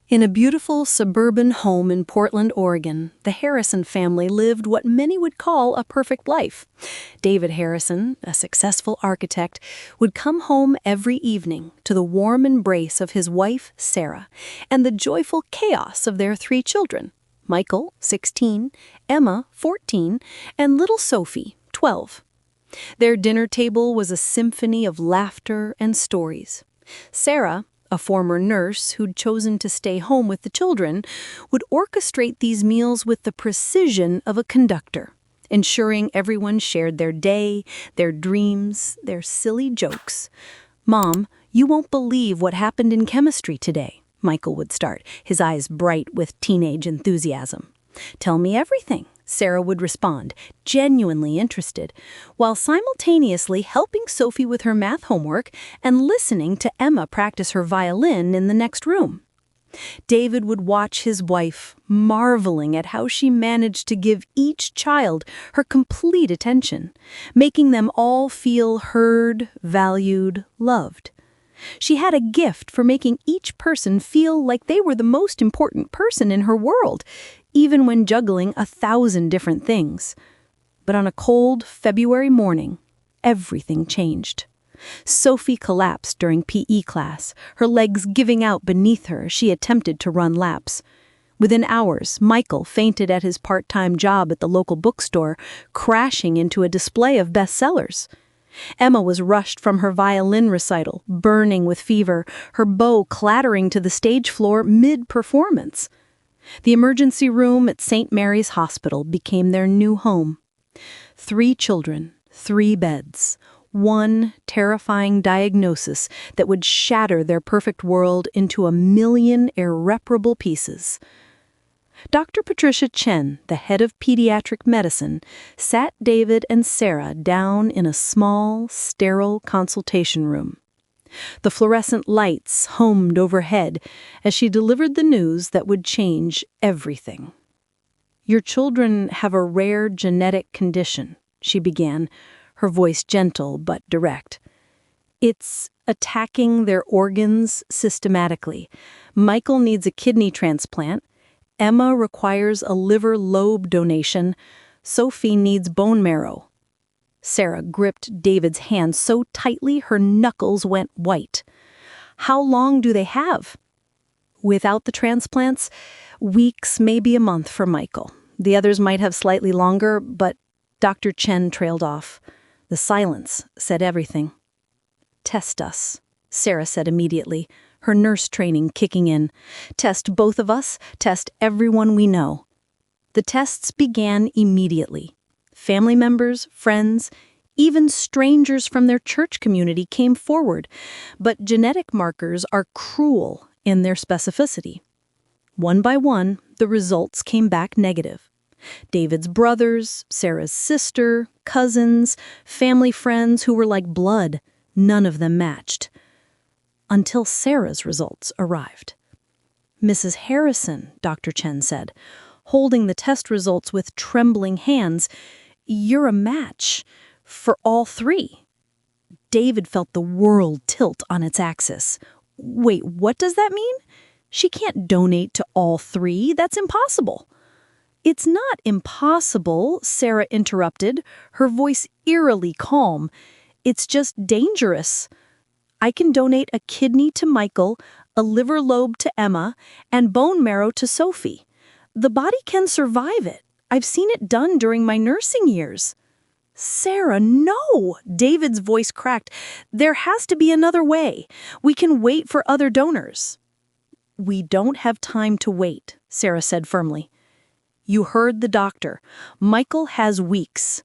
In a beautiful suburban home in Portland, Oregon, the Harrison family lived what many would call a perfect life. David Harrison, a successful architect, would come home every evening to the warm embrace of his wife, Sarah, and the joyful chaos of their three children, Michael, 16, Emma, 14, and little Sophie, 12. Their dinner table was a symphony of laughter and stories. Sarah, a former nurse who'd chosen to stay home with the children, would orchestrate these meals with the precision of a conductor, ensuring everyone shared their day, their dreams, their silly jokes. "Mom, you won't believe what happened in chemistry today," Michael would start, his eyes bright with teenage enthusiasm. "Tell me everything," Sarah would respond, genuinely interested, while simultaneously helping Sophie with her math homework and listening to Emma practice her violin in the next room. David would watch his wife, marveling at how she managed to give each child her complete attention, making them all feel heard, valued, loved. She had a gift for making each person feel like they were the most important person in her world, even when juggling 1,000 different things. But on a cold February morning, everything changed. Sophie collapsed during PE class, her legs giving out beneath her as she attempted to run laps. Within hours, Michael fainted at his part-time job at the local bookstore, crashing into a display of bestsellers. Emma was rushed from her violin recital, burning with fever, her bow clattering to the stage floor mid-performance. The emergency room at St. Mary's Hospital became their new home. 3 children, 3 beds, one terrifying diagnosis that would shatter their perfect world into 1,000,000 irreparable pieces. Dr. Patricia Chen, the head of pediatric medicine, sat David and Sarah down in a small, sterile consultation room. The fluorescent lights hummed overhead as she delivered the news that would change everything. "Your children have a rare genetic condition," she began, her voice gentle but direct. "It's attacking their organs systematically. Michael needs a kidney transplant. Emma requires a liver lobe donation. Sophie needs bone marrow." Sarah gripped David's hand so tightly her knuckles went white. "How long do they have?" "Without the transplants, weeks, maybe a month for Michael. The others might have slightly longer, but..." Dr. Chen trailed off. The silence said everything. "Test us," Sarah said immediately, her nurse training kicking in. "Test both of us, test everyone we know." The tests began immediately. Family members, friends, even strangers from their church community came forward, but genetic markers are cruel in their specificity. One by one, the results came back negative. David's brothers, Sarah's sister, cousins, family friends who were like blood, none of them matched. Until Sarah's results arrived. "Mrs. Harrison," Dr. Chen said, holding the test results with trembling hands, "you're a match for all 3. David felt the world tilt on its axis. "Wait, what does that mean? She can't donate to all 3. That's impossible." "It's not impossible," Sarah interrupted, her voice eerily calm. "It's just dangerous. I can donate a kidney to Michael, a liver lobe to Emma, and bone marrow to Sophie. The body can survive it. I've seen it done during my nursing years." "Sarah, no!" David's voice cracked. "There has to be another way. We can wait for other donors." "We don't have time to wait," Sarah said firmly. "You heard the doctor. Michael has weeks."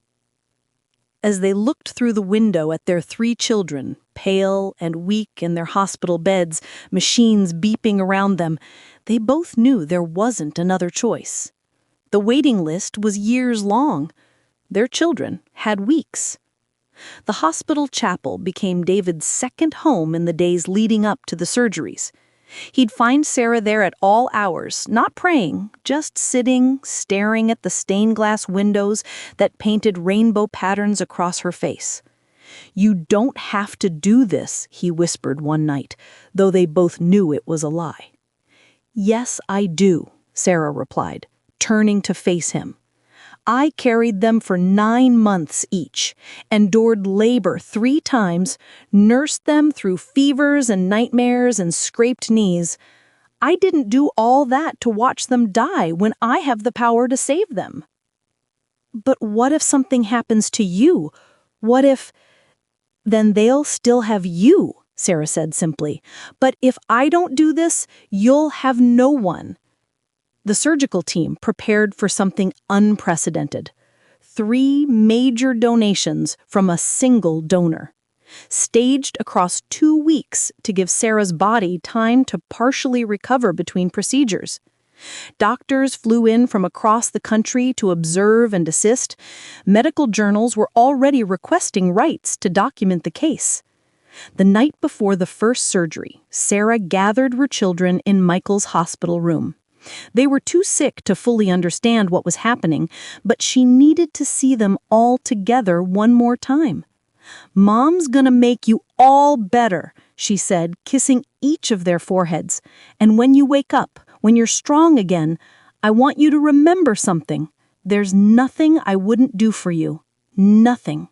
As they looked through the window at their 3 children, pale and weak in their hospital beds, machines beeping around them, they both knew there wasn't another choice. The waiting list was years long. Their children had weeks. The hospital chapel became David's second home in the days leading up to the surgeries. He'd find Sarah there at all hours, not praying, just sitting, staring at the stained glass windows that painted rainbow patterns across her face. "You don't have to do this," he whispered one night, though they both knew it was a lie. Yes, I do, Sarah replied, turning to face him. I carried them for 9 months each, endured labor 3 times, nursed them through fevers and nightmares and scraped knees. I didn't do all that to watch them die when I have the power to save them. But what if something happens to you? What if... Then they'll still have you, Sarah said simply. But if I don't do this, you'll have no one. The surgical team prepared for something unprecedented. 3 major donations from a single donor, staged across 2 weeks to give Sarah's body time to partially recover between procedures. Doctors flew in from across the country to observe and assist. Medical journals were already requesting rights to document the case. The night before the first surgery, Sarah gathered her children in Michael's hospital room. They were too sick to fully understand what was happening, but she needed to see them all together one more time. "Mom's gonna make you all better," she said, kissing each of their foreheads. "And when you wake up, when you're strong again, I want you to remember something. There's nothing I wouldn't do for you. Nothing."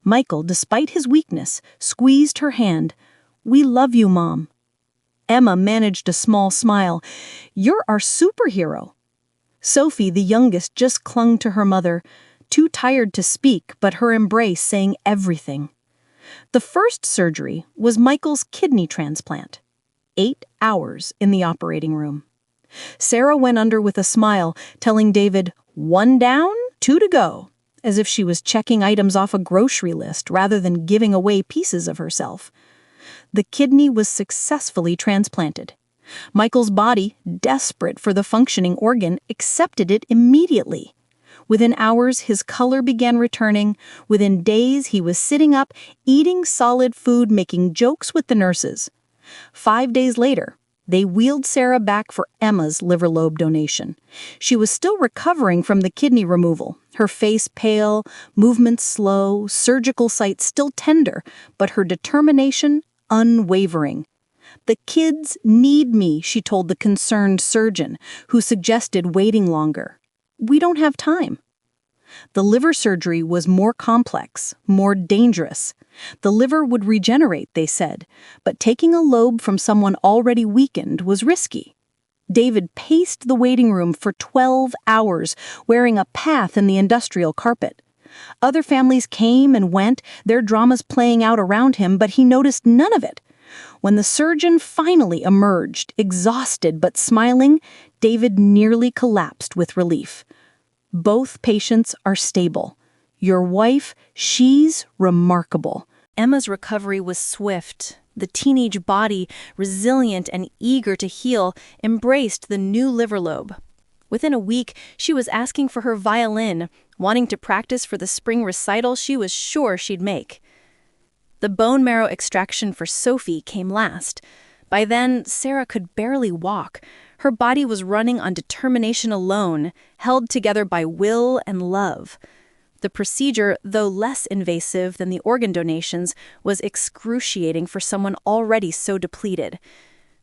Michael, despite his weakness, squeezed her hand. "We love you, Mom." Emma managed a small smile. "You're our superhero." Sophie, the youngest, just clung to her mother, too tired to speak, but her embrace saying everything. The first surgery was Michael's kidney transplant. 8 hours in the operating room. Sarah went under with a smile, telling David, "1 down, 2 to go," as if she was checking items off a grocery list rather than giving away pieces of herself. The kidney was successfully transplanted. Michael's body, desperate for the functioning organ, accepted it immediately. Within hours, his color began returning. Within days, he was sitting up, eating solid food, making jokes with the nurses. 5 days later, they wheeled Sarah back for Emma's liver lobe donation. She was still recovering from the kidney removal, her face pale, movements slow, surgical site still tender, but her determination unwavering. "The kids need me," she told the concerned surgeon, who suggested waiting longer. "We don't have time." The liver surgery was more complex, more dangerous. The liver would regenerate, they said, but taking a lobe from someone already weakened was risky. David paced the waiting room for 12 hours, wearing a path in the industrial carpet. Other families came and went, their dramas playing out around him, but he noticed none of it. When the surgeon finally emerged, exhausted but smiling, David nearly collapsed with relief. "Both patients are stable. Your wife, she's remarkable." Emma's recovery was swift. The teenage body, resilient and eager to heal, embraced the new liver lobe. Within a week, she was asking for her violin, wanting to practice for the spring recital she was sure she'd make. The bone marrow extraction for Sophie came last. By then, Sarah could barely walk. Her body was running on determination alone, held together by will and love. The procedure, though less invasive than the organ donations, was excruciating for someone already so depleted.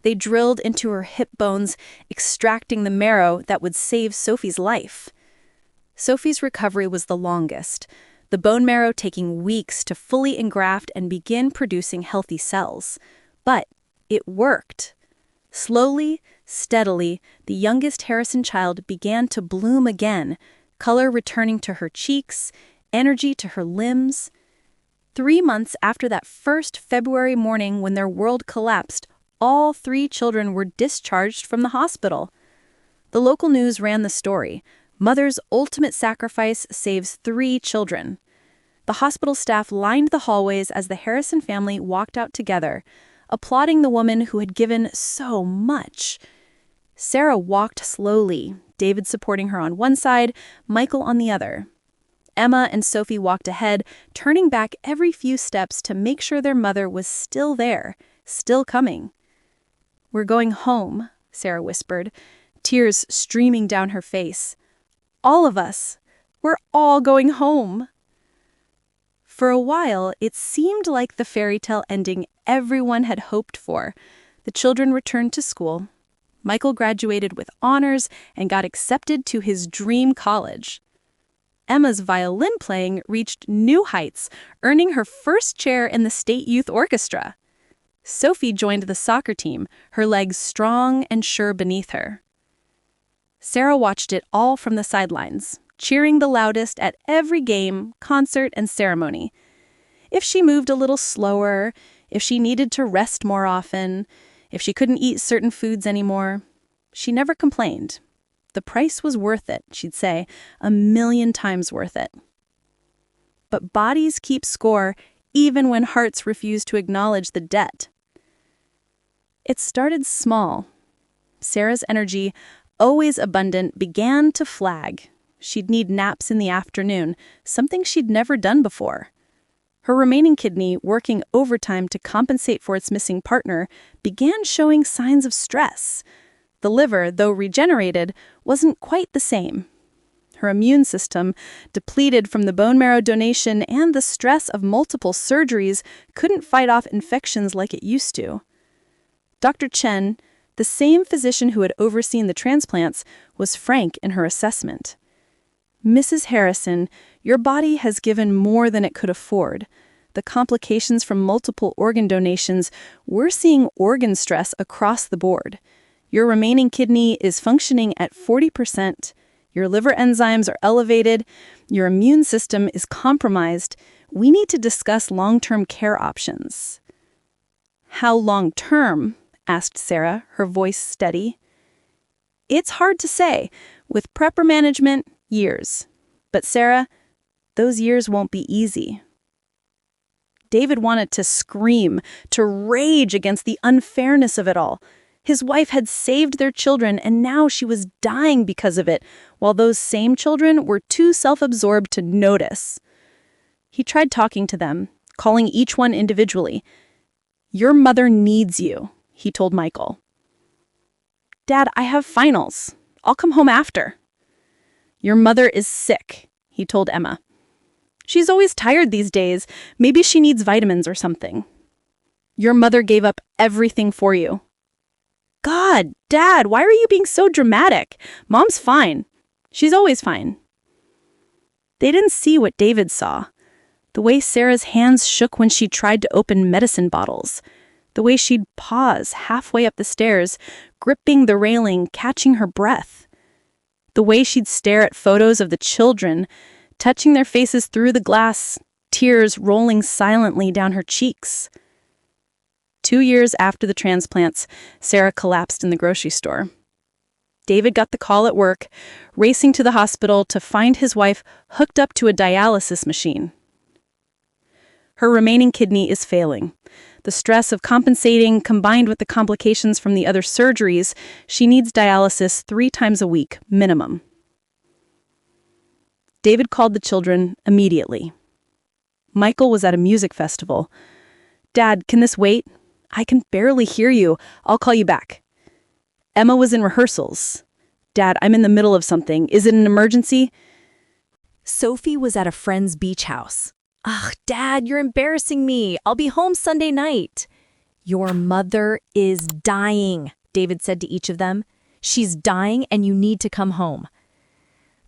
They drilled into her hip bones, extracting the marrow that would save Sophie's life. Sophie's recovery was the longest, the bone marrow taking weeks to fully engraft and begin producing healthy cells. But it worked. Slowly, steadily, the youngest Harrison child began to bloom again, color returning to her cheeks, energy to her limbs. 3 months after that first February morning when their world collapsed, all 3 children were discharged from the hospital. The local news ran the story. Mother's ultimate sacrifice saves 3 children. The hospital staff lined the hallways as the Harrison family walked out together, applauding the woman who had given so much. Sarah walked slowly, David supporting her on one side, Michael on the other. Emma and Sophie walked ahead, turning back every few steps to make sure their mother was still there, still coming. "We're going home," Sarah whispered, tears streaming down her face. "All of us. We're all going home." For a while, it seemed like the fairy tale ending everyone had hoped for. The children returned to school. Michael graduated with honors and got accepted to his dream college. Emma's violin playing reached new heights, earning her first chair in the state youth orchestra. Sophie joined the soccer team, her legs strong and sure beneath her. Sarah watched it all from the sidelines, cheering the loudest at every game, concert, and ceremony. If she moved a little slower, if she needed to rest more often, if she couldn't eat certain foods anymore, she never complained. The price was worth it, she'd say, 1,000,000 times worth it. But bodies keep score even when hearts refuse to acknowledge the debt. It started small. Sarah's energy, always abundant, began to flag. She'd need naps in the afternoon, something she'd never done before. Her remaining kidney, working overtime to compensate for its missing partner, began showing signs of stress. The liver, though regenerated, wasn't quite the same. Her immune system, depleted from the bone marrow donation and the stress of multiple surgeries, couldn't fight off infections like it used to. Dr. Chen, the same physician who had overseen the transplants, was frank in her assessment. "Mrs. Harrison, your body has given more than it could afford. The complications from multiple organ donations, we're seeing organ stress across the board. Your remaining kidney is functioning at 40%. Your liver enzymes are elevated. Your immune system is compromised. We need to discuss long-term care options." "How long-term?" asked Sarah, her voice steady. "It's hard to say. With prepper management, years. But Sarah, those years won't be easy." David wanted to scream, to rage against the unfairness of it all. His wife had saved their children, and now she was dying because of it, while those same children were too self-absorbed to notice. He tried talking to them, calling each one individually. "Your mother needs you," he told Michael. "Dad, I have finals. I'll come home after." "Your mother is sick," he told Emma. "She's always tired these days. Maybe she needs vitamins or something." "Your mother gave up everything for you." "God, Dad, why are you being so dramatic? Mom's fine. She's always fine." They didn't see what David saw. The way Sarah's hands shook when she tried to open medicine bottles. The way she'd pause halfway up the stairs, gripping the railing, catching her breath. The way she'd stare at photos of the children, touching their faces through the glass, tears rolling silently down her cheeks. 2 years after the transplants, Sarah collapsed in the grocery store. David got the call at work, racing to the hospital to find his wife hooked up to a dialysis machine. Her remaining kidney is failing. The stress of compensating, combined with the complications from the other surgeries, she needs dialysis 3 times a week, minimum. David called the children immediately. Michael was at a music festival. "Dad, can this wait? I can barely hear you. I'll call you back." Emma was in rehearsals. "Dad, I'm in the middle of something. Is it an emergency?" Sophie was at a friend's beach house. "Ugh, Dad, you're embarrassing me. I'll be home Sunday night." "Your mother is dying," David said to each of them. "She's dying and you need to come home."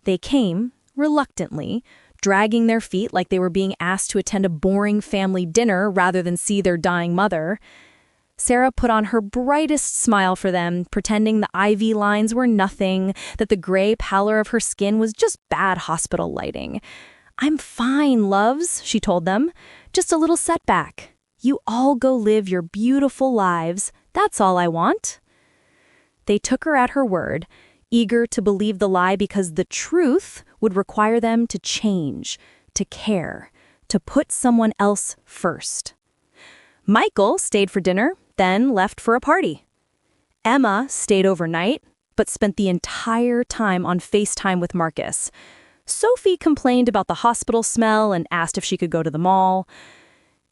They came, reluctantly, dragging their feet like they were being asked to attend a boring family dinner rather than see their dying mother. Sarah put on her brightest smile for them, pretending the IV lines were nothing, that the gray pallor of her skin was just bad hospital lighting. "I'm fine, loves," she told them. "Just a little setback. You all go live your beautiful lives. That's all I want." They took her at her word, eager to believe the lie because the truth would require them to change, to care, to put someone else first. Michael stayed for dinner, then left for a party. Emma stayed overnight, but spent the entire time on FaceTime with Marcus. Sophie complained about the hospital smell and asked if she could go to the mall.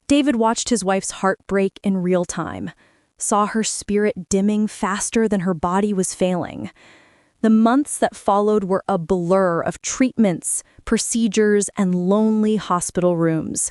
David watched his wife's heart break in real time, saw her spirit dimming faster than her body was failing. The months that followed were a blur of treatments, procedures, and lonely hospital rooms.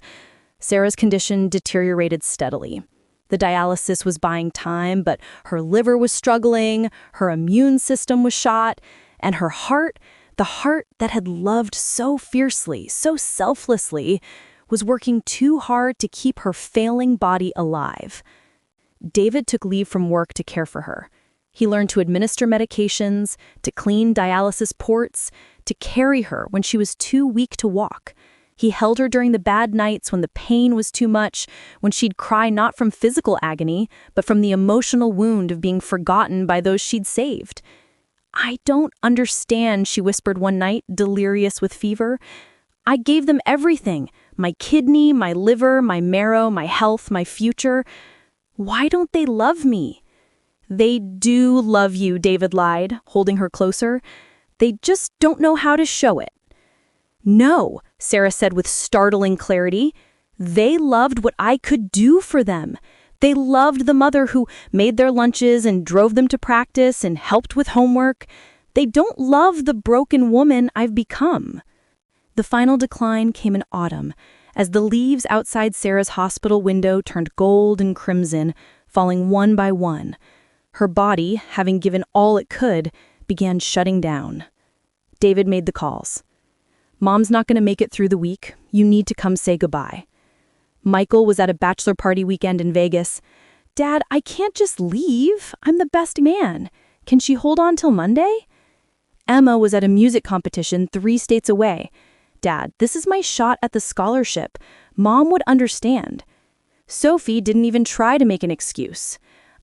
Sarah's condition deteriorated steadily. The dialysis was buying time, but her liver was struggling, her immune system was shot, and her heart, the heart that had loved so fiercely, so selflessly, was working too hard to keep her failing body alive. David took leave from work to care for her. He learned to administer medications, to clean dialysis ports, to carry her when she was too weak to walk. He held her during the bad nights when the pain was too much, when she'd cry not from physical agony, but from the emotional wound of being forgotten by those she'd saved. "I don't understand," she whispered one night, delirious with fever. "I gave them everything, my kidney, my liver, my marrow, my health, my future. Why don't they love me?" "They do love you," David lied, holding her closer. "They just don't know how to show it." "No," Sarah said with startling clarity. "They loved what I could do for them. They loved the mother who made their lunches and drove them to practice and helped with homework. They don't love the broken woman I've become." The final decline came in autumn, as the leaves outside Sarah's hospital window turned gold and crimson, falling one by one. Her body, having given all it could, began shutting down. David made the calls. "Mom's not going to make it through the week. You need to come say goodbye." Michael was at a bachelor party weekend in Vegas. "Dad, I can't just leave. I'm the best man. Can she hold on till Monday?" Emma was at a music competition 3 states away. "Dad, this is my shot at the scholarship. Mom would understand." Sophie didn't even try to make an excuse.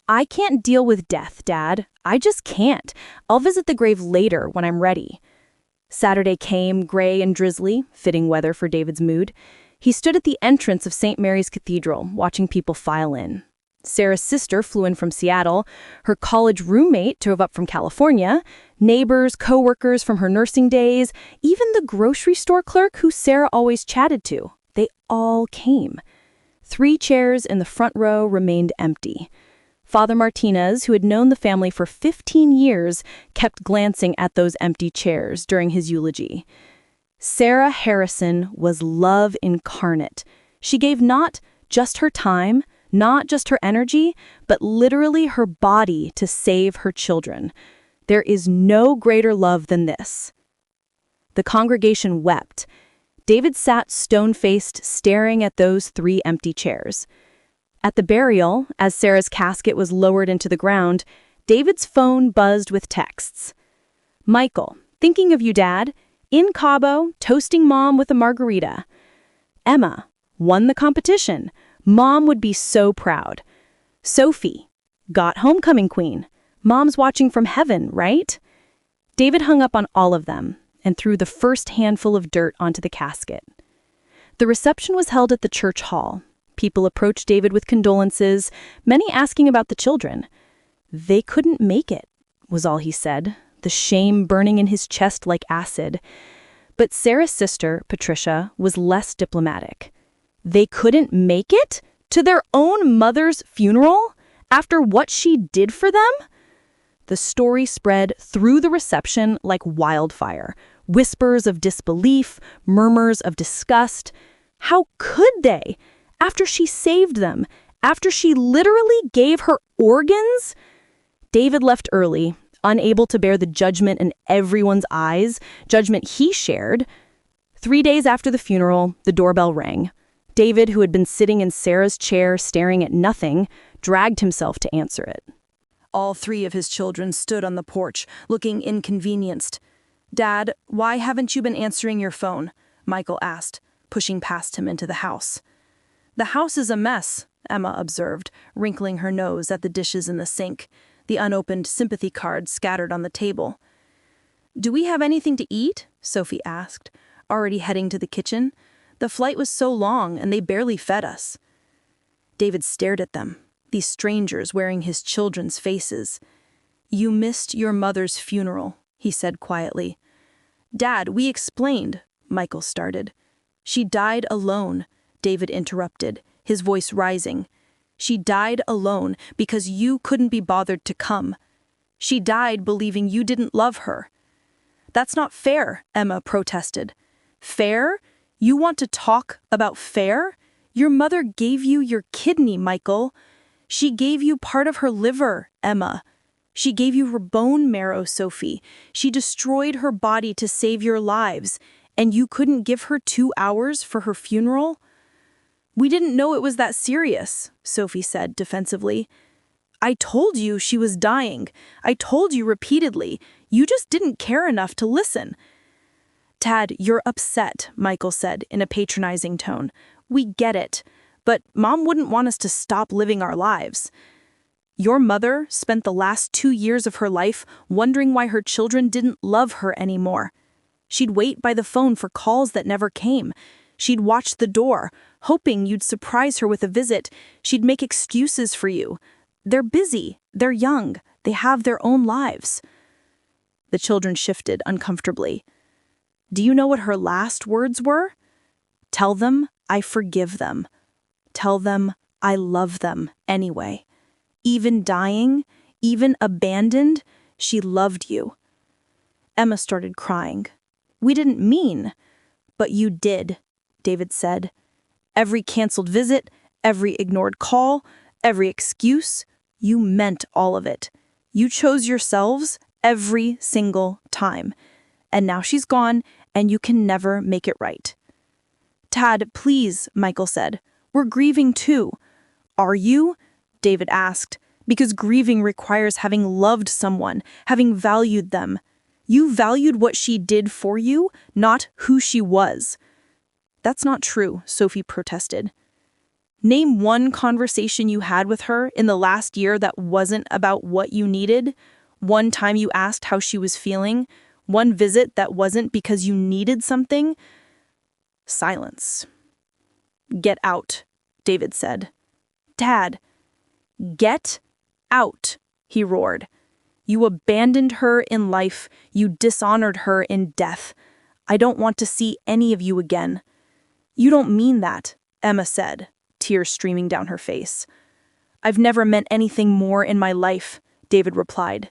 "I can't deal with death, Dad. I just can't. I'll visit the grave later when I'm ready." Saturday came, gray and drizzly, fitting weather for David's mood. He stood at the entrance of St. Mary's Cathedral, watching people file in. Sarah's sister flew in from Seattle, her college roommate drove up from California, neighbors, co-workers from her nursing days, even the grocery store clerk who Sarah always chatted to. They all came. 3 chairs in the front row remained empty. Father Martinez, who had known the family for 15 years, kept glancing at those empty chairs during his eulogy. Sarah Harrison was love incarnate. She gave not just her time, not just her energy, but literally her body to save her children. There is no greater love than this. The congregation wept. David sat stone-faced, staring at those 3 empty chairs. At the burial, as Sarah's casket was lowered into the ground, David's phone buzzed with texts. "Michael, thinking of you, Dad. In Cabo, toasting Mom with a margarita." "Emma, won the competition. Mom would be so proud." "Sophie, got homecoming queen. Mom's watching from heaven, right?" David hung up on all of them and threw the first handful of dirt onto the casket. The reception was held at the church hall. People approached David with condolences, many asking about the children. "They couldn't make it," was all he said, the shame burning in his chest like acid. But Sarah's sister, Patricia, was less diplomatic. "They couldn't make it? To their own mother's funeral? After what she did for them?" The story spread through the reception like wildfire. Whispers of disbelief, murmurs of disgust. How could they? After she saved them, after she literally gave her organs? David left early, unable to bear the judgment in everyone's eyes, judgment he shared. 3 days after the funeral, the doorbell rang. David, who had been sitting in Sarah's chair staring at nothing, dragged himself to answer it. All 3 of his children stood on the porch, looking inconvenienced. "Dad, why haven't you been answering your phone?" Michael asked, pushing past him into the house. "The house is a mess," Emma observed, wrinkling her nose at the dishes in the sink, the unopened sympathy card scattered on the table. "Do we have anything to eat?" Sophie asked, already heading to the kitchen. "The flight was so long and they barely fed us." David stared at them, these strangers wearing his children's faces. "You missed your mother's funeral," he said quietly. "Dad, we explained," Michael started. "She died alone," David interrupted, his voice rising. "She died alone because you couldn't be bothered to come. She died believing you didn't love her." "That's not fair," Emma protested. "Fair? You want to talk about fair? Your mother gave you your kidney, Michael." She gave you part of her liver, Emma. She gave you her bone marrow, Sophie. She destroyed her body to save your lives, and you couldn't give her 2 hours for her funeral? We didn't know it was that serious, Sophie said defensively. I told you she was dying. I told you repeatedly. You just didn't care enough to listen. Tad, you're upset, Michael said in a patronizing tone. We get it, but Mom wouldn't want us to stop living our lives. Your mother spent the last 2 years of her life wondering why her children didn't love her anymore. She'd wait by the phone for calls that never came. She'd watch the door, hoping you'd surprise her with a visit. She'd make excuses for you. They're busy. They're young. They have their own lives. The children shifted uncomfortably. Do you know what her last words were? Tell them I forgive them. Tell them I love them anyway. Even dying, even abandoned, she loved you. Emma started crying. We didn't mean. But you did, David said. Every canceled visit, every ignored call, every excuse, you meant all of it. You chose yourselves every single time. And now she's gone, and you can never make it right. Tad, please, Michael said. We're grieving too. Are you? David asked, because grieving requires having loved someone, having valued them. You valued what she did for you, not who she was. That's not true, Sophie protested. Name one conversation you had with her in the last year that wasn't about what you needed, one time you asked how she was feeling, one visit that wasn't because you needed something. Silence. Get out, David said. Dad, get out, he roared. You abandoned her in life. You dishonored her in death. I don't want to see any of you again. You don't mean that, Emma said, tears streaming down her face. I've never meant anything more in my life, David replied.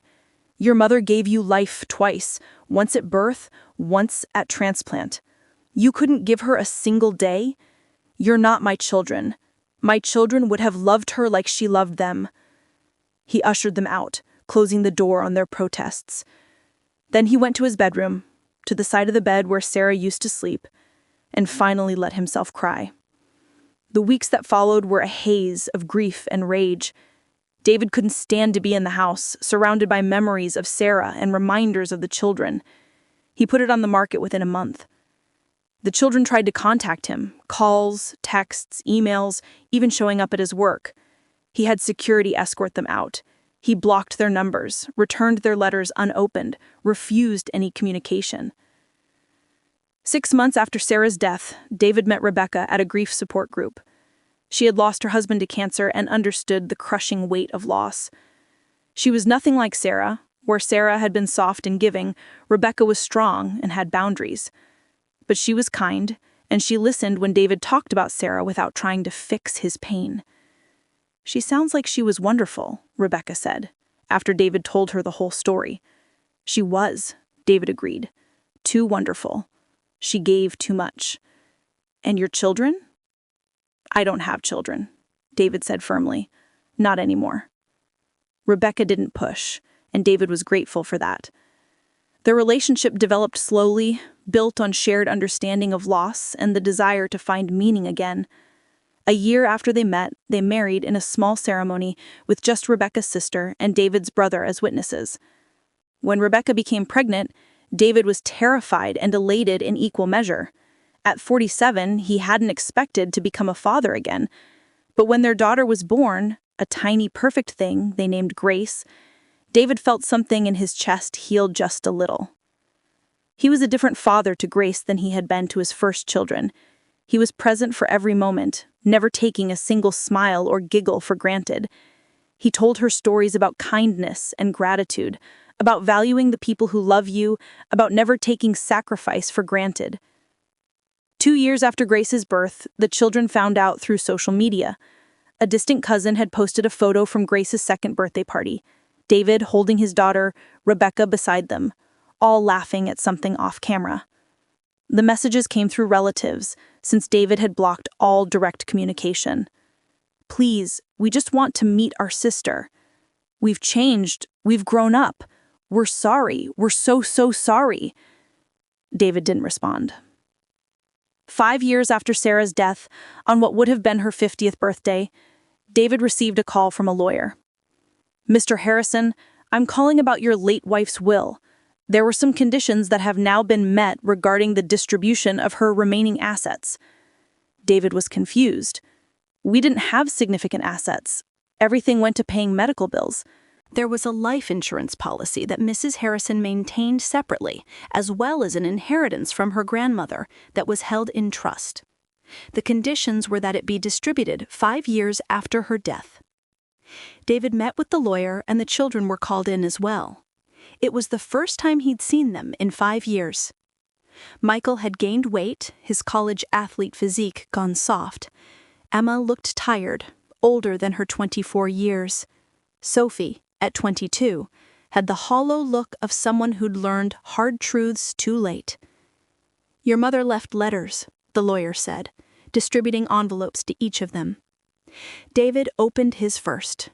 Your mother gave you life twice, once at birth, once at transplant. You couldn't give her a single day? You're not my children. My children would have loved her like she loved them. He ushered them out, closing the door on their protests. Then he went to his bedroom, to the side of the bed where Sarah used to sleep, and finally let himself cry. The weeks that followed were a haze of grief and rage. David couldn't stand to be in the house, surrounded by memories of Sarah and reminders of the children. He put it on the market within a month. The children tried to contact him, calls, texts, emails, even showing up at his work. He had security escort them out. He blocked their numbers, returned their letters unopened, refused any communication. 6 months after Sarah's death, David met Rebecca at a grief support group. She had lost her husband to cancer and understood the crushing weight of loss. She was nothing like Sarah. Where Sarah had been soft and giving, Rebecca was strong and had boundaries. But she was kind, and she listened when David talked about Sarah without trying to fix his pain. She sounds like she was wonderful, Rebecca said, after David told her the whole story. She was, David agreed. Too wonderful. She gave too much. And your children? I don't have children, David said firmly. Not anymore. Rebecca didn't push, and David was grateful for that. Their relationship developed slowly, built on shared understanding of loss and the desire to find meaning again. A year after they met, they married in a small ceremony with just Rebecca's sister and David's brother as witnesses. When Rebecca became pregnant, David was terrified and elated in equal measure. At 47, he hadn't expected to become a father again. But when their daughter was born, a tiny perfect thing they named Grace, David felt something in his chest heal just a little. He was a different father to Grace than he had been to his first children. He was present for every moment, never taking a single smile or giggle for granted. He told her stories about kindness and gratitude, about valuing the people who love you, about never taking sacrifice for granted. 2 years after Grace's birth, the children found out through social media. A distant cousin had posted a photo from Grace's second birthday party, David holding his daughter, Rebecca, beside them, all laughing at something off camera. The messages came through relatives, since David had blocked all direct communication. Please, we just want to meet our sister. We've changed. We've grown up. We're sorry. We're so sorry." David didn't respond. 5 years after Sarah's death, on what would have been her 50th birthday, David received a call from a lawyer. "Mr. Harrison, I'm calling about your late wife's will. There were some conditions that have now been met regarding the distribution of her remaining assets." David was confused. "We didn't have significant assets. Everything went to paying medical bills." There was a life insurance policy that Mrs. Harrison maintained separately, as well as an inheritance from her grandmother that was held in trust. The conditions were that it be distributed 5 years after her death. David met with the lawyer, and the children were called in as well. It was the first time he'd seen them in 5 years. Michael had gained weight, his college athlete physique gone soft. Emma looked tired, older than her 24 years. Sophie, at 22, had the hollow look of someone who'd learned hard truths too late. "Your mother left letters," the lawyer said, distributing envelopes to each of them. David opened his first.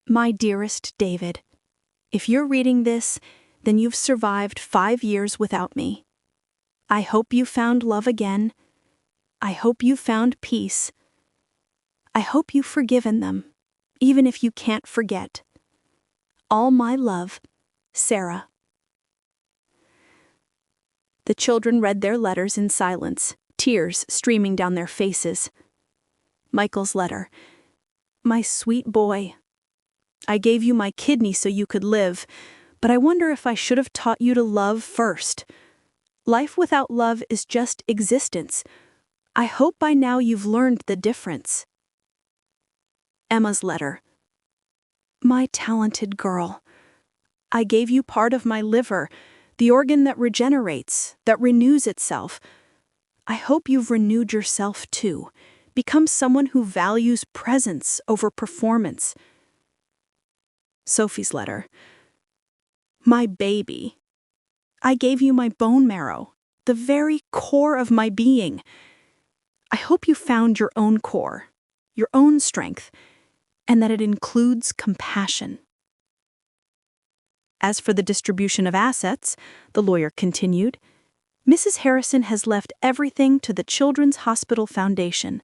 "My dearest David, if you're reading this, then you've survived 5 years without me. I hope you found love again. I hope you found peace. I hope you've forgiven them, even if you can't forget. All my love, Sarah." The children read their letters in silence, tears streaming down their faces. Michael's letter. "My sweet boy, I gave you my kidney so you could live, but I wonder if I should have taught you to love first. Life without love is just existence. I hope by now you've learned the difference." Emma's letter. "My talented girl, I gave you part of my liver, the organ that regenerates, that renews itself. I hope you've renewed yourself too. Become someone who values presence over performance." Sophie's letter. "My baby, I gave you my bone marrow, the very core of my being. I hope you found your own core, your own strength, and that it includes compassion." As for the distribution of assets, the lawyer continued, "Mrs. Harrison has left everything to the Children's Hospital Foundation,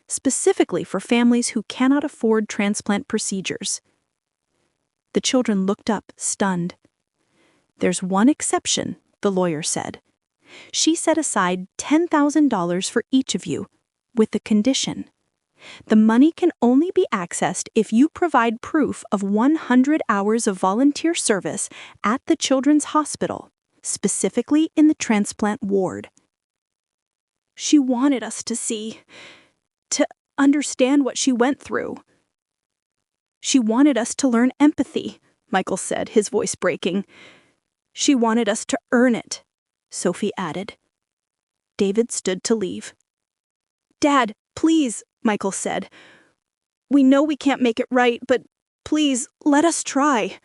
specifically for families who cannot afford transplant procedures." The children looked up, stunned. "There's one exception," the lawyer said. "She set aside $10,000 for each of you, with the condition. The money can only be accessed if you provide proof of 100 hours of volunteer service at the Children's Hospital, specifically in the transplant ward." "She wanted us to understand what she went through. She wanted us to learn empathy," Michael said, his voice breaking. "She wanted us to earn it," Sophie added. David stood to leave. "Dad, please," Michael said. "We know we can't make it right, but please, let us try."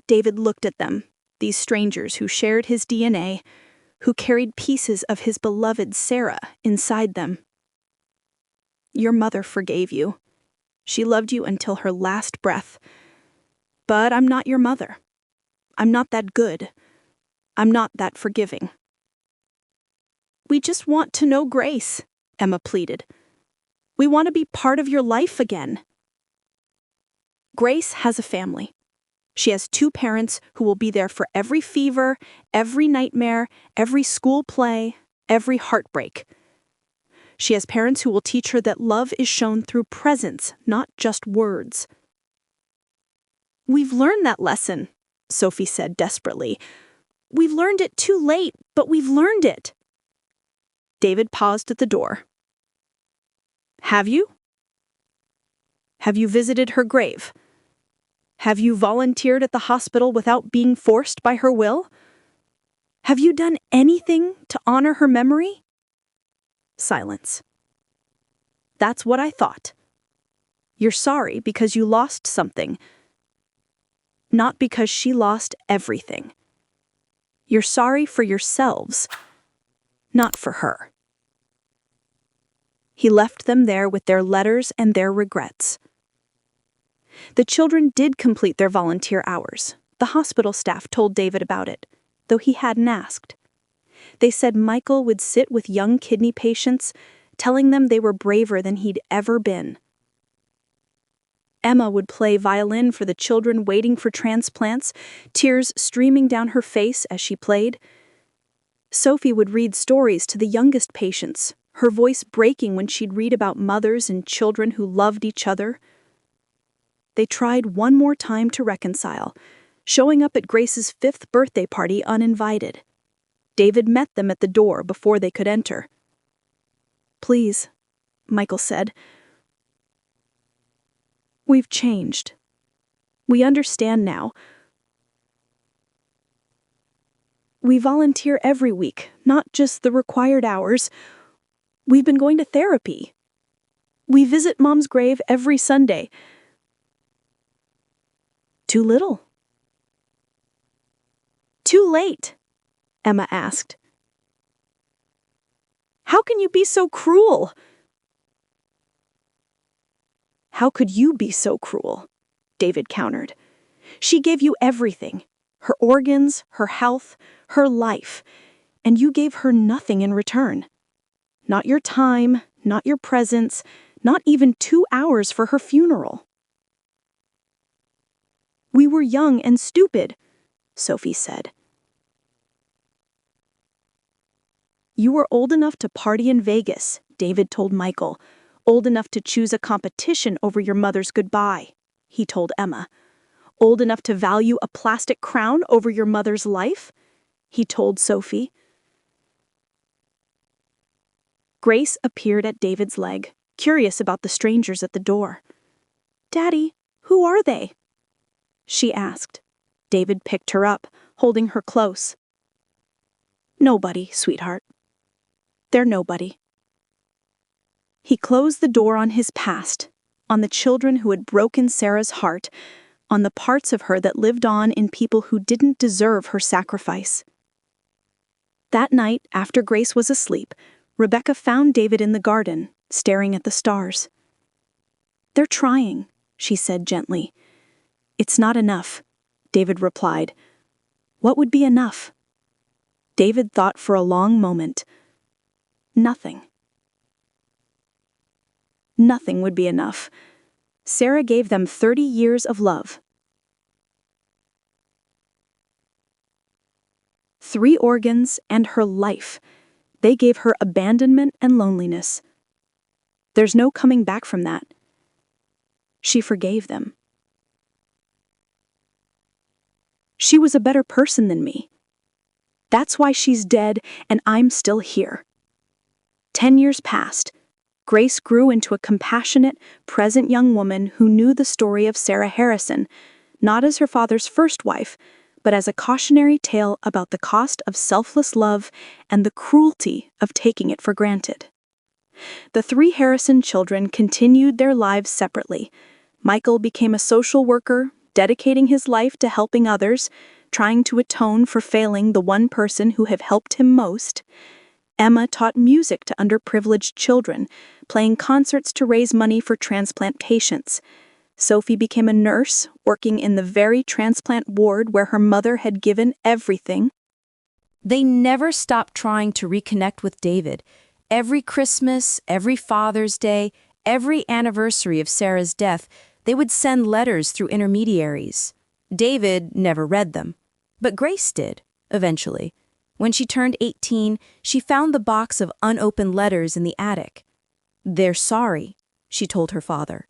David looked at them, these strangers who shared his DNA, who carried pieces of his beloved Sarah inside them. "Your mother forgave you. She loved you until her last breath. But I'm not your mother. I'm not that good. I'm not that forgiving." "We just want to know Grace," Emma pleaded. "We want to be part of your life again." "Grace has a family. She has 2 parents who will be there for every fever, every nightmare, every school play, every heartbreak. She has parents who will teach her that love is shown through presence, not just words." "We've learned that lesson," Sophie said desperately. "We've learned it too late, but we've learned it." David paused at the door. "Have you? Have you visited her grave? Have you volunteered at the hospital without being forced by her will? Have you done anything to honor her memory?" Silence. "That's what I thought. You're sorry because you lost something, not because she lost everything. You're sorry for yourselves, not for her." He left them there with their letters and their regrets. The children did complete their volunteer hours. The hospital staff told David about it, though he hadn't asked. They said Michael would sit with young kidney patients, telling them they were braver than he'd ever been. Emma would play violin for the children waiting for transplants, tears streaming down her face as she played. Sophie would read stories to the youngest patients, her voice breaking when she'd read about mothers and children who loved each other. They tried one more time to reconcile, showing up at Grace's 5th birthday party uninvited. David met them at the door before they could enter. "Please," Michael said. "We've changed. We understand now. We volunteer every week, not just the required hours. We've been going to therapy. We visit Mom's grave every Sunday." "Too little?" "Too late?" Emma asked. "How can you be so cruel?" "How could you be so cruel?" David countered. "She gave you everything, her organs, her health, her life, and you gave her nothing in return. Not your time, not your presence, not even 2 hours for her funeral." "We were young and stupid," Sophie said. "You were old enough to party in Vegas," David told Michael. "Old enough to choose a competition over your mother's goodbye," he told Emma. "Old enough to value a plastic crown over your mother's life," he told Sophie. Grace appeared at David's leg, curious about the strangers at the door. "Daddy, who are they?" she asked. David picked her up, holding her close. "Nobody, sweetheart. They're nobody." He closed the door on his past, on the children who had broken Sarah's heart, on the parts of her that lived on in people who didn't deserve her sacrifice. That night, after Grace was asleep, Rebecca found David in the garden, staring at the stars. "They're trying," she said gently. "It's not enough," David replied. "What would be enough?" David thought for a long moment. Nothing. Nothing would be enough. Sarah gave them 30 years of love. 3 organs and her life. They gave her abandonment and loneliness. There's no coming back from that. She forgave them. She was a better person than me. That's why she's dead and I'm still here. 10 years passed. Grace grew into a compassionate, present young woman who knew the story of Sarah Harrison, not as her father's first wife, but as a cautionary tale about the cost of selfless love and the cruelty of taking it for granted. The 3 Harrison children continued their lives separately. Michael became a social worker, dedicating his life to helping others, trying to atone for failing the one person who had helped him most. Emma taught music to underprivileged children, playing concerts to raise money for transplant patients. Sophie became a nurse, working in the very transplant ward where her mother had given everything. They never stopped trying to reconnect with David. Every Christmas, every Father's Day, every anniversary of Sarah's death, they would send letters through intermediaries. David never read them, but Grace did, eventually. When she turned 18, she found the box of unopened letters in the attic. "They're sorry," she told her father.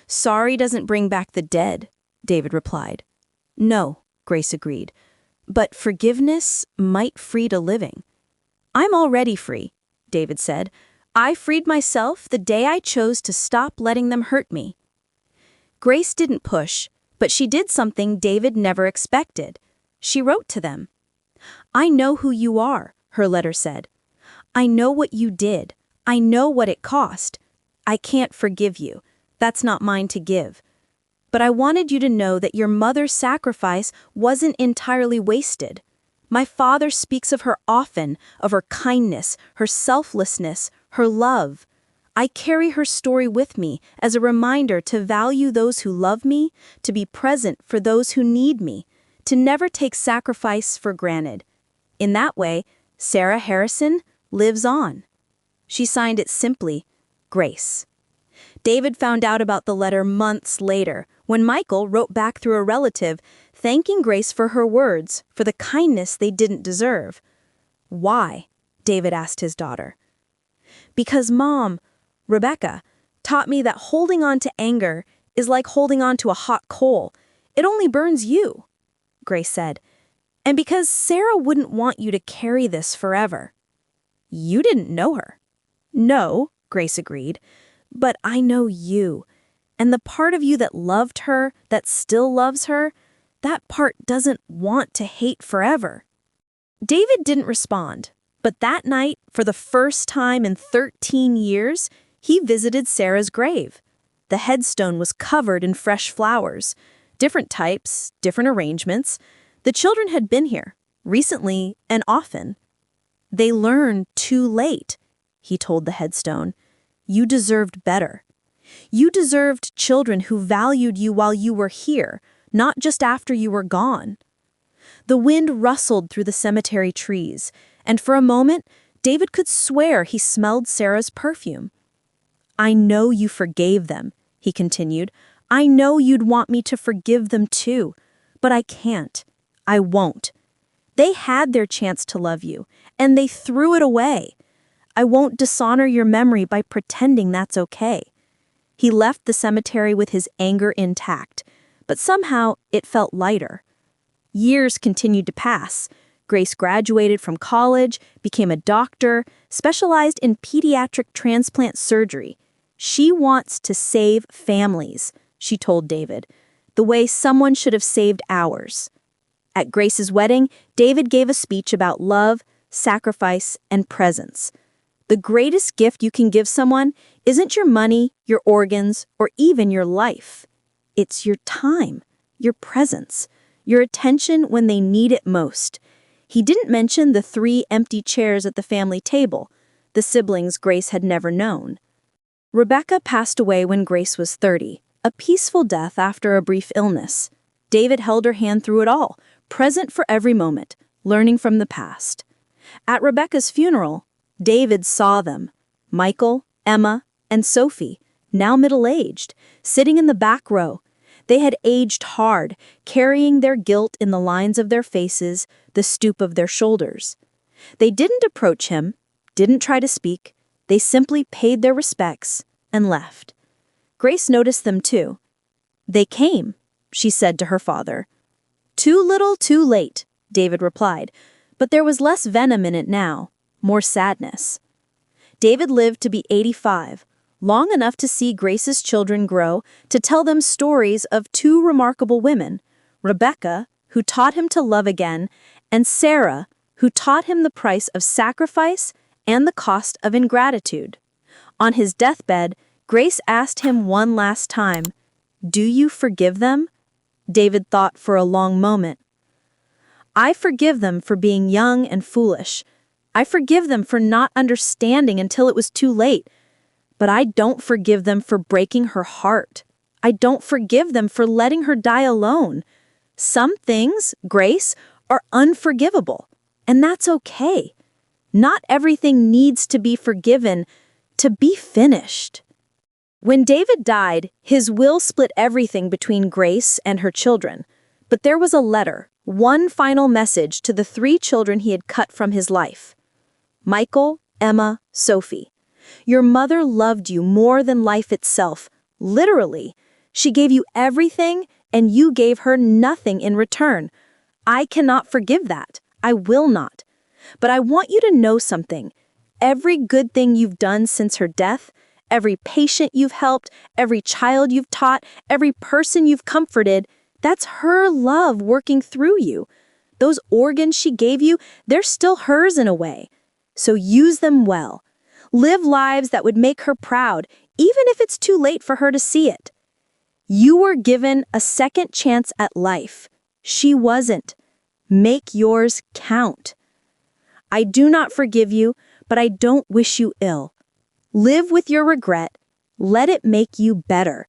"Sorry doesn't bring back the dead," David replied. "No," Grace agreed, "but forgiveness might free the living." "I'm already free," David said. "I freed myself the day I chose to stop letting them hurt me." Grace didn't push, but she did something David never expected. She wrote to them. "I know who you are," her letter said. "I know what you did. I know what it cost. I can't forgive you. That's not mine to give. But I wanted you to know that your mother's sacrifice wasn't entirely wasted. My father speaks of her often, of her kindness, her selflessness, her love. I carry her story with me as a reminder to value those who love me, to be present for those who need me, to never take sacrifice for granted. In that way, Sarah Harrison lives on. She signed it simply, Grace. David found out about the letter months later, when Michael wrote back through a relative, thanking Grace for her words, for the kindness they didn't deserve. Why? David asked his daughter. Because Mom, Rebecca, taught me that holding on to anger is like holding on to a hot coal. It only burns you, Grace said. And because Sarah wouldn't want you to carry this forever. You didn't know her. No, Grace agreed. But I know you. And the part of you that loved her, that still loves her, that part doesn't want to hate forever. David didn't respond, but that night, for the first time in 13 years, he visited Sarah's grave. The headstone was covered in fresh flowers, different types, different arrangements. The children had been here, recently and often. They learned too late, he told the headstone. You deserved better. You deserved children who valued you while you were here, not just after you were gone. The wind rustled through the cemetery trees, and for a moment, David could swear he smelled Sarah's perfume. I know you forgave them, he continued. I know you'd want me to forgive them too, but I can't. I won't. They had their chance to love you, and they threw it away. I won't dishonor your memory by pretending that's okay. He left the cemetery with his anger intact, but somehow it felt lighter. Years continued to pass. Grace graduated from college, became a doctor, specialized in pediatric transplant surgery. She wants to save families, she told David, the way someone should have saved ours. At Grace's wedding, David gave a speech about love, sacrifice, and presence. The greatest gift you can give someone isn't your money, your organs, or even your life. It's your time, your presence, your attention when they need it most. He didn't mention the 3 empty chairs at the family table, the siblings Grace had never known. Rebecca passed away when Grace was 30, a peaceful death after a brief illness. David held her hand through it all, present for every moment, learning from the past. At Rebecca's funeral, David saw them, Michael, Emma, and Sophie, now middle-aged, sitting in the back row. They had aged hard, carrying their guilt in the lines of their faces, the stoop of their shoulders. They didn't approach him, didn't try to speak. They simply paid their respects and left. Grace noticed them too. They came, she said to her father. Too little, too late, David replied, but there was less venom in it now. More sadness. David lived to be 85, long enough to see Grace's children grow, to tell them stories of 2 remarkable women, Rebecca, who taught him to love again, and Sarah, who taught him the price of sacrifice and the cost of ingratitude. On his deathbed, Grace asked him one last time, "Do you forgive them?" David thought for a long moment. "I forgive them for being young and foolish. I forgive them for not understanding until it was too late. But I don't forgive them for breaking her heart. I don't forgive them for letting her die alone. Some things, Grace, are unforgivable, and that's okay. Not everything needs to be forgiven to be finished." When David died, his will split everything between Grace and her children. But there was a letter, one final message to the 3 children he had cut from his life. Michael, Emma, Sophie. Your mother loved you more than life itself, literally. She gave you everything, and you gave her nothing in return. I cannot forgive that. I will not. But I want you to know something. Every good thing you've done since her death, every patient you've helped, every child you've taught, every person you've comforted, that's her love working through you. Those organs she gave you, they're still hers in a way. So use them well. Live lives that would make her proud, even if it's too late for her to see it. You were given a second chance at life. She wasn't. Make yours count. I do not forgive you, but I don't wish you ill. Live with your regret. Let it make you better.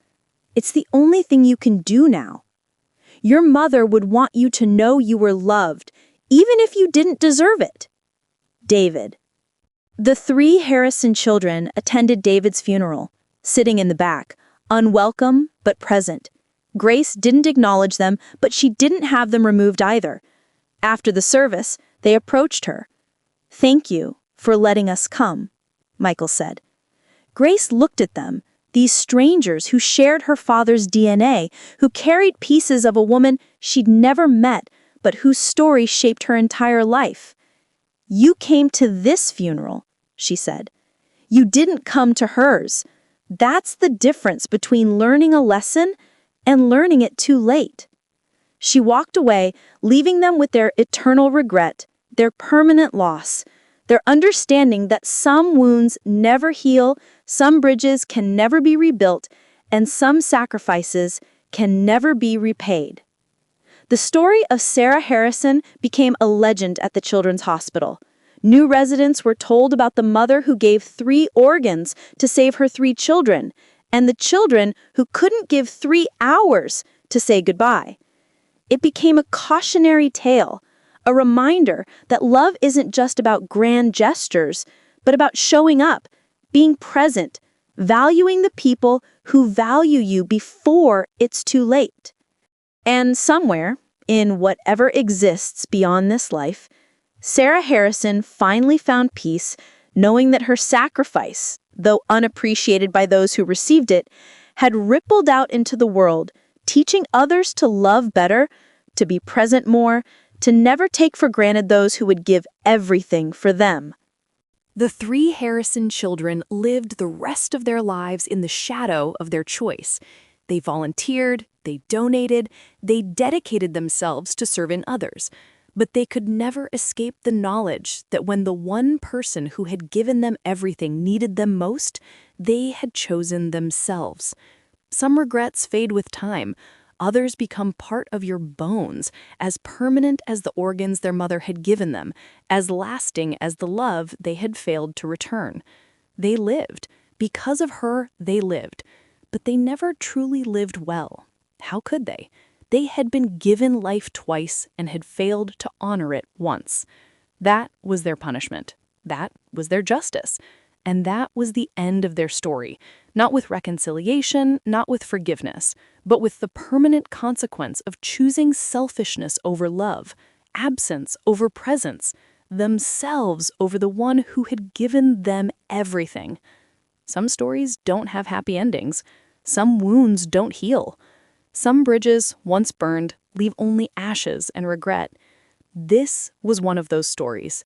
It's the only thing you can do now. Your mother would want you to know you were loved, even if you didn't deserve it. David. The 3 Harrison children attended David's funeral, sitting in the back, unwelcome but present. Grace didn't acknowledge them, but she didn't have them removed either. After the service, they approached her. "Thank you for letting us come," Michael said. Grace looked at them, these strangers who shared her father's DNA, who carried pieces of a woman she'd never met, but whose story shaped her entire life. "You came to this funeral," she said. "You didn't come to hers. That's the difference between learning a lesson and learning it too late." She walked away, leaving them with their eternal regret, their permanent loss, their understanding that some wounds never heal, some bridges can never be rebuilt, and some sacrifices can never be repaid. The story of Sarah Harrison became a legend at the Children's Hospital. New residents were told about the mother who gave 3 organs to save her 3 children, and the children who couldn't give 3 hours to say goodbye. It became a cautionary tale, a reminder that love isn't just about grand gestures, but about showing up, being present, valuing the people who value you before it's too late. And somewhere, in whatever exists beyond this life, Sarah Harrison finally found peace, knowing that her sacrifice, though unappreciated by those who received it, had rippled out into the world, teaching others to love better, to be present more, to never take for granted those who would give everything for them. The 3 Harrison children lived the rest of their lives in the shadow of their choice. They volunteered, they donated, they dedicated themselves to serving others. But they could never escape the knowledge that when the one person who had given them everything needed them most, they had chosen themselves. Some regrets fade with time. Others become part of your bones, as permanent as the organs their mother had given them, as lasting as the love they had failed to return. They lived. Because of her, they lived. But they never truly lived well. How could they? They had been given life twice and had failed to honor it once. That was their punishment. That was their justice. And that was the end of their story, not with reconciliation, not with forgiveness, but with the permanent consequence of choosing selfishness over love, absence over presence, themselves over the one who had given them everything. Some stories don't have happy endings. Some wounds don't heal. Some bridges, once burned, leave only ashes and regret. This was one of those stories.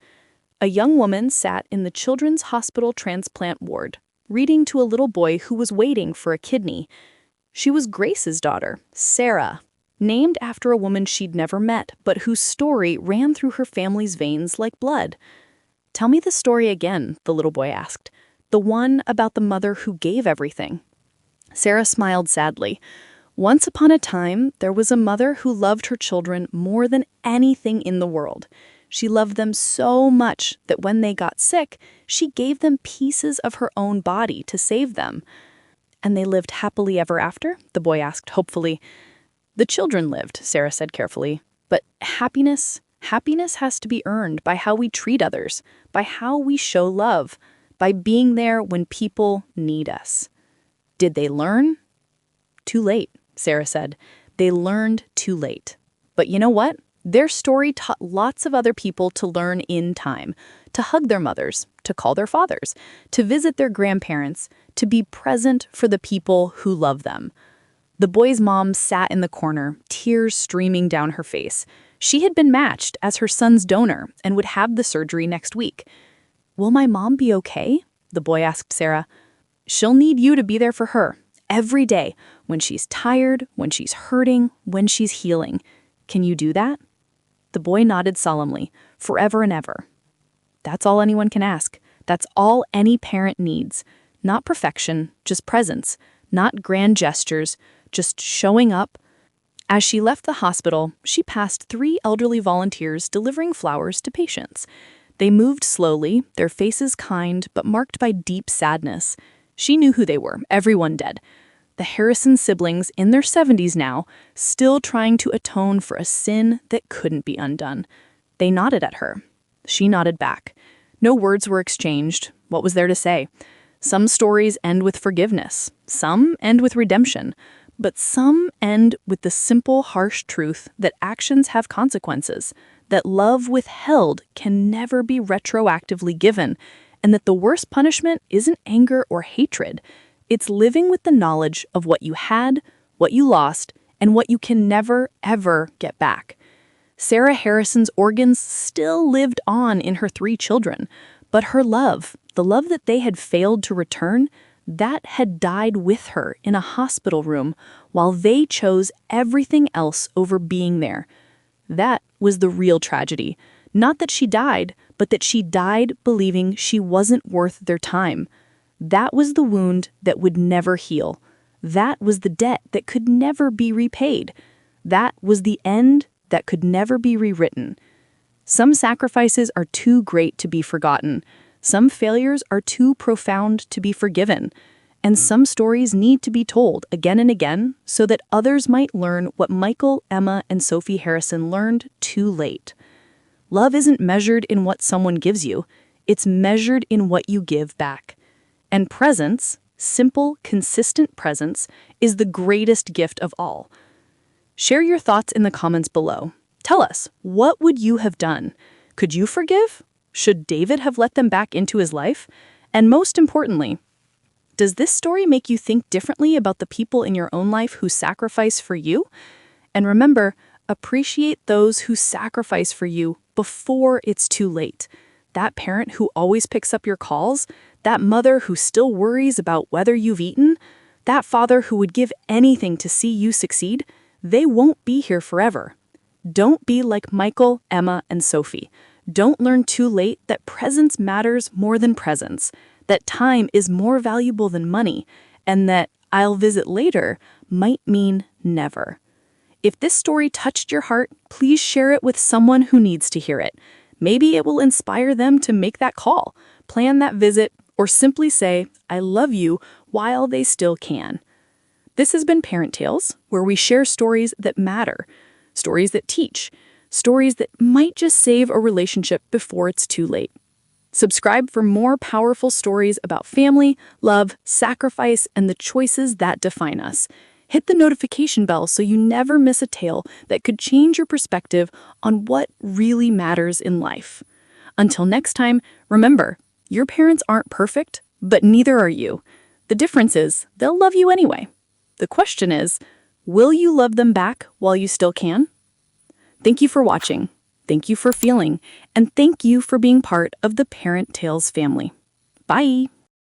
A young woman sat in the Children's Hospital transplant ward, reading to a little boy who was waiting for a kidney. She was Grace's daughter, Sarah, named after a woman she'd never met, but whose story ran through her family's veins like blood. "Tell me the story again," the little boy asked. "The one about the mother who gave everything." Sarah smiled sadly. "Once upon a time, there was a mother who loved her children more than anything in the world. She loved them so much that when they got sick, she gave them pieces of her own body to save them." "And they lived happily ever after?" the boy asked hopefully. "The children lived," Sarah said carefully. "But happiness has to be earned by how we treat others, by how we show love, by being there when people need us." "Did they learn?" "Too late," Sarah said. "They learned too late. But you know what? Their story taught lots of other people to learn in time, to hug their mothers, to call their fathers, to visit their grandparents, to be present for the people who love them." The boy's mom sat in the corner, tears streaming down her face. She had been matched as her son's donor and would have the surgery next week. "Will my mom be okay?" the boy asked Sarah. "She'll need you to be there for her, every day, when she's tired, when she's hurting, when she's healing. Can you do that?" The boy nodded solemnly, forever and ever. That's all anyone can ask. That's all any parent needs. Not perfection, just presence. Not grand gestures, just showing up. As she left the hospital, she passed 3 elderly volunteers delivering flowers to patients. They moved slowly, their faces kind, but marked by deep sadness. She knew who they were, everyone dead. The Harrison siblings, in their 70s now, still trying to atone for a sin that couldn't be undone. They nodded at her. She nodded back. No words were exchanged. What was there to say? Some stories end with forgiveness. Some end with redemption. But some end with the simple, harsh truth that actions have consequences, that love withheld can never be retroactively given, and that the worst punishment isn't anger or hatred. It's living with the knowledge of what you had, what you lost, and what you can never, ever get back. Sarah Harrison's organs still lived on in her 3 children, but her love, the love that they had failed to return, that had died with her in a hospital room while they chose everything else over being there. That was the real tragedy. Not that she died, but that she died believing she wasn't worth their time. That was the wound that would never heal. That was the debt that could never be repaid. That was the end that could never be rewritten. Some sacrifices are too great to be forgotten. Some failures are too profound to be forgiven. And some stories need to be told again and again so that others might learn what Michael, Emma, and Sophie Harrison learned too late. Love isn't measured in what someone gives you. It's measured in what you give back. And presence, simple, consistent presence, is the greatest gift of all. Share your thoughts in the comments below. Tell us, what would you have done? Could you forgive? Should David have let them back into his life? And most importantly, does this story make you think differently about the people in your own life who sacrifice for you? And remember, appreciate those who sacrifice for you before it's too late. That parent who always picks up your calls, that mother who still worries about whether you've eaten, that father who would give anything to see you succeed, they won't be here forever. Don't be like Michael, Emma, and Sophie. Don't learn too late that presence matters more than presence, that time is more valuable than money, and that I'll visit later might mean never. If this story touched your heart, please share it with someone who needs to hear it. Maybe it will inspire them to make that call, plan that visit, or simply say, I love you while they still can. This has been Parent Tales, where we share stories that matter, stories that teach, stories that might just save a relationship before it's too late. Subscribe for more powerful stories about family, love, sacrifice, and the choices that define us. Hit the notification bell so you never miss a tale that could change your perspective on what really matters in life. Until next time, remember, your parents aren't perfect, but neither are you. The difference is they'll love you anyway. The question is, will you love them back while you still can? Thank you for watching, thank you for feeling, and thank you for being part of the Parent Tales family. Bye!